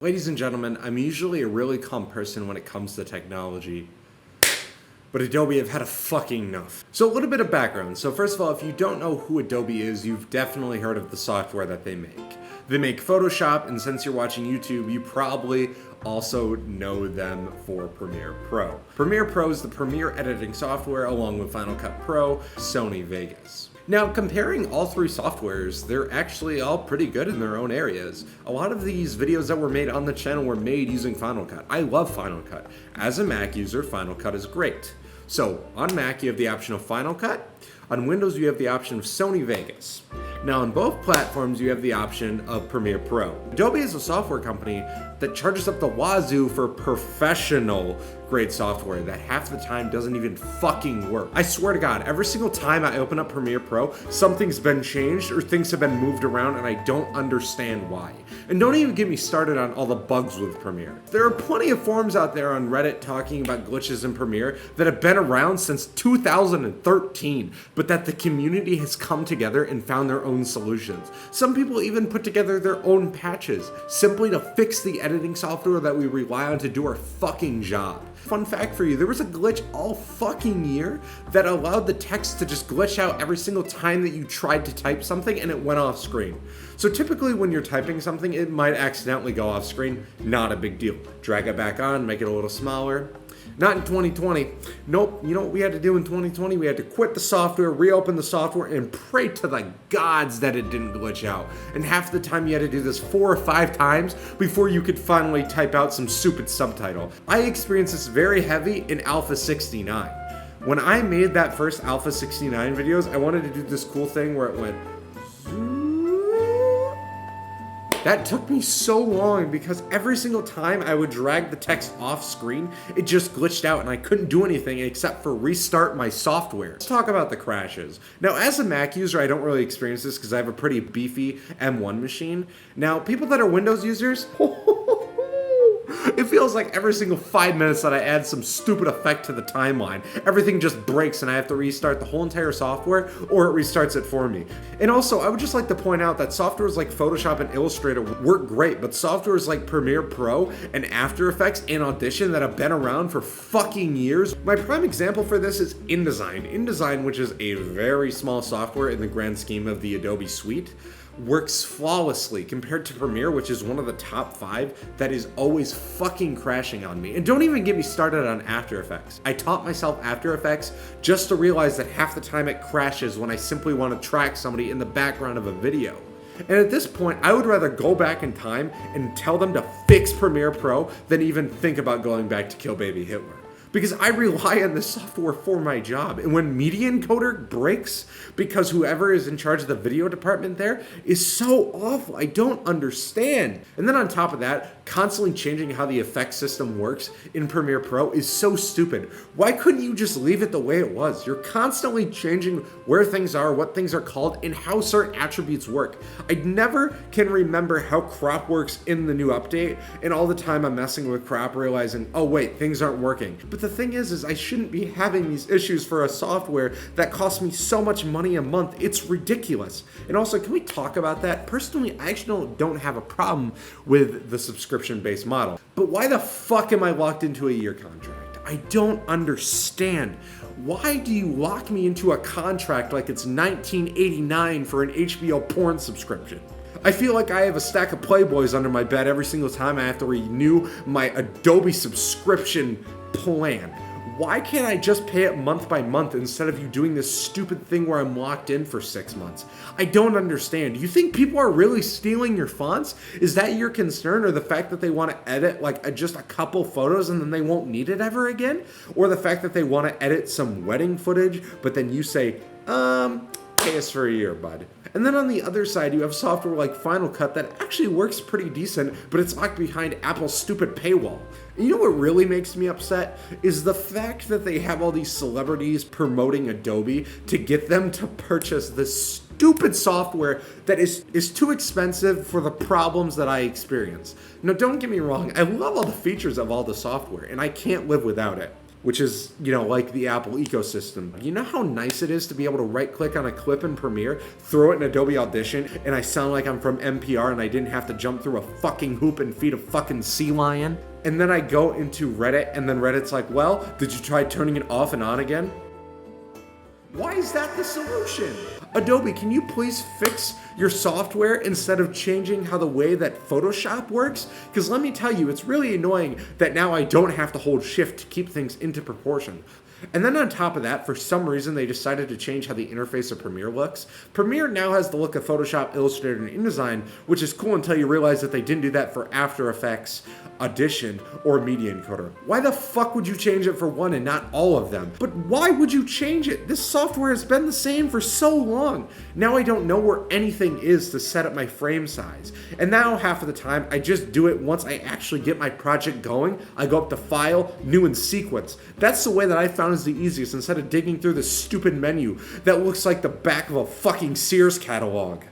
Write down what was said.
Ladies and gentlemen, I'm usually a really calm person when it comes to technology, but Adobe have had a fucking enough. So a little bit of background. So first of all, if you don't know who Adobe is, you've definitely heard of the software that they make. They make Photoshop, and since you're watching YouTube, you probably also know them for Premiere Pro. Premiere Pro is the premier editing software along with Final Cut Pro, Sony Vegas. Now, comparing all three softwares, they're actually all pretty good in their own areas. A lot of these videos that were made on the channel were made using Final Cut. I love Final Cut. As a Mac user, Final Cut is great. So, on Mac, you have the option of Final Cut. On Windows, you have the option of Sony Vegas. Now, on both platforms, you have the option of Premiere Pro. Adobe is a software company that charges up the wazoo for professional grade software that half the time doesn't even fucking work. I swear to God, every single time I open up Premiere Pro, something's been changed or things have been moved around and I don't understand why. And don't even get me started on all the bugs with Premiere. There are plenty of forums out there on Reddit talking about glitches in Premiere that have been around since 2013, but that the community has come together and found their own solutions. Some people even put together their own patches simply to fix the editing software that we rely on to do our fucking job. Fun fact for you, there was a glitch all fucking year that allowed the text to just glitch out every single time that you tried to type something and it went off screen. So typically when you're typing something, it might accidentally go off screen. Not a big deal. Drag it back on, make it a little smaller. Not in 2020. Nope, you know what we had to do in 2020? We had to quit the software, reopen the software, and pray to the gods that it didn't glitch out. And half the time you had to do this 4 or 5 times before you could finally type out some stupid subtitle. I experienced this very heavy in Alpha 69. When I made that first Alpha 69 videos, I wanted to do this cool thing where it went That took me so long because every single time I would drag the text off screen, it just glitched out and I couldn't do anything except for restart my software. Let's talk about the crashes. Now, as a Mac user, I don't really experience this because I have a pretty beefy M1 machine. Now, people that are Windows users, it feels like every single 5 minutes that I add some stupid effect to the timeline, everything just breaks and I have to restart the whole entire software or it restarts it for me. And also, I would just like to point out that softwares like Photoshop and Illustrator work great, but softwares like Premiere Pro and After Effects and Audition that have been around for fucking years. My prime example for this is InDesign. InDesign, which is a very small software in the grand scheme of the Adobe suite, works flawlessly compared to Premiere, which is one of the top 5 that is always fucking crashing on me. And don't even get me started on After Effects. I taught myself After Effects just to realize that half the time it crashes when I simply want to track somebody in the background of a video. And at this point, I would rather go back in time and tell them to fix Premiere Pro than even think about going back to kill baby Hitler. Because I rely on this software for my job. And when Media Encoder breaks because whoever is in charge of the video department there is so awful, I don't understand. And then on top of that, constantly changing how the effect system works in Premiere Pro is so stupid. Why couldn't you just leave it the way it was? You're constantly changing where things are, what things are called, and how certain attributes work. I never can remember how crop works in the new update, and all the time I'm messing with crop realizing, oh wait, things aren't working. But the thing is I shouldn't be having these issues for a software that costs me so much money a month. It's ridiculous. And also, can we talk about that? Personally, I actually don't have a problem with the subscription-based model. But why the fuck am I locked into a year contract? I don't understand. Why do you lock me into a contract like it's 1989 for an HBO porn subscription? I feel like I have a stack of Playboys under my bed every single time I have to renew my Adobe subscription plan. Why can't I just pay it month by month instead of you doing this stupid thing where I'm locked in for 6 months? I don't understand. Do you think people are really stealing your fonts? Is that your concern, or the fact that they want to edit like just a couple photos and then they won't need it ever again? Or the fact that they want to edit some wedding footage, but then you say, pay us for a year, bud. And then on the other side, you have software like Final Cut that actually works pretty decent, but it's locked behind Apple's stupid paywall. And you know what really makes me upset? Is the fact that they have all these celebrities promoting Adobe to get them to purchase this stupid software that is too expensive for the problems that I experience. Now, don't get me wrong, I love all the features of all the software, and I can't live without it. which is, like the Apple ecosystem. You know how nice it is to be able to right click on a clip in Premiere, throw it in Adobe Audition, and I sound like I'm from NPR and I didn't have to jump through a fucking hoop and feed a fucking sea lion? And then I go into Reddit, and then Reddit's like, well, did you try turning it off and on again? Why is that the solution? Adobe, can you please fix your software instead of changing how the way that Photoshop works? Because let me tell you, it's really annoying that now I don't have to hold shift to keep things into proportion. And then on top of that, for some reason, they decided to change how the interface of Premiere looks. Premiere now has the look of Photoshop, Illustrator, and InDesign, which is cool until you realize that they didn't do that for After Effects, Audition, or Media Encoder. Why the fuck would you change it for one and not all of them? But why would you change it? This software has been the same for so long. Now I don't know where anything is to set up my frame size. And now half of the time, I just do it once I actually get my project going. I go up to File, New, and Sequence. That's the way that I found is the easiest instead of digging through the stupid menu that looks like the back of a fucking Sears catalog.